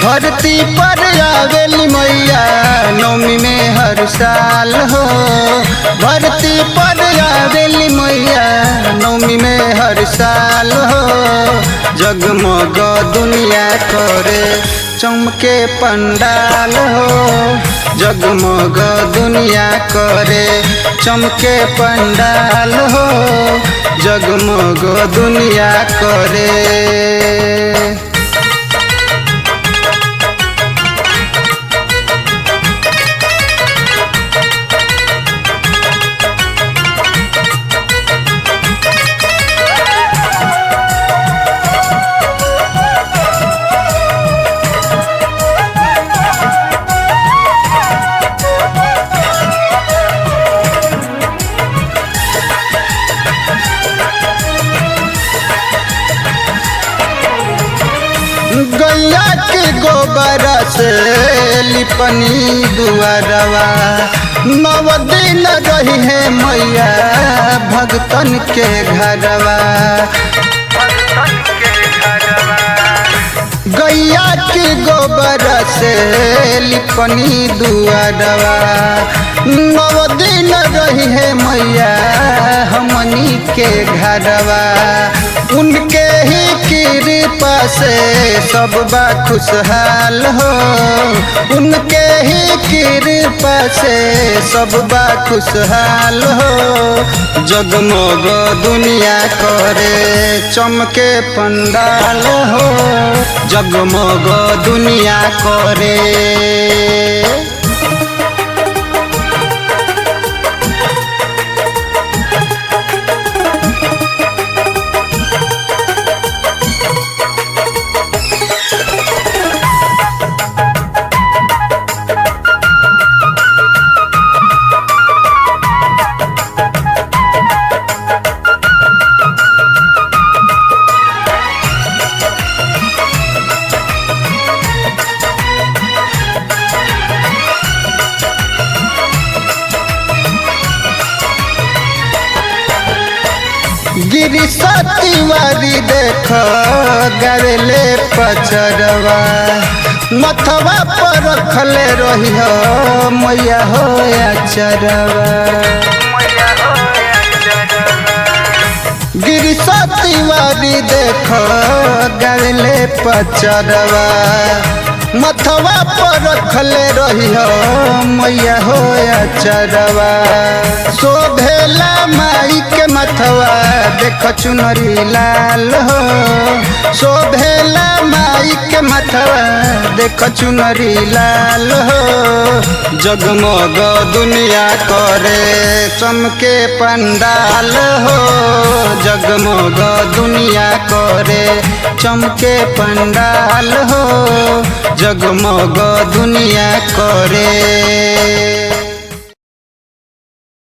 धरती पर आवेली मैया नवमी में हर साल हो। धरती पर आवेली मैया नवमी में हर साल हो। जगमग दुनिया करे चमके पंडाल हो। जगमग दुनिया करे चमके पंडाल हो। जगमग दुनिया करे। गैया के गोबर से लिपनी दुआरवा। 9 दिन रही है मैया भगतन के घरवा। गैया के गोबर से लिपनी दुआरवा। 9 दिन रही है मैया हमनी के घरवा। उनके ही कृपा से सब बा खुशहाल हो। उनके ही कृपा से सब बा खुशहाल हो। जगमग दुनिया करे चमके पंडाल हो। जगमग दुनिया करे। गिरीश तिवारी देख गवेले पचरवा। मथवा पर रखले रही हो मैया हो अचरवा। गिरीश तिवारी देख गवेले पचरवा। मथवा पर रखले रही हो मैया हो अचरवा। शोभेला माई के मथवा देख चुनरी लाल हो। शोभेला माई के मथवा देख चुनरी लाल हो। जगमग दुनिया करे चमके पंडाल हो। जगमग दुनिया करे चमके पंडाल हो। जगमग दुनिया करे।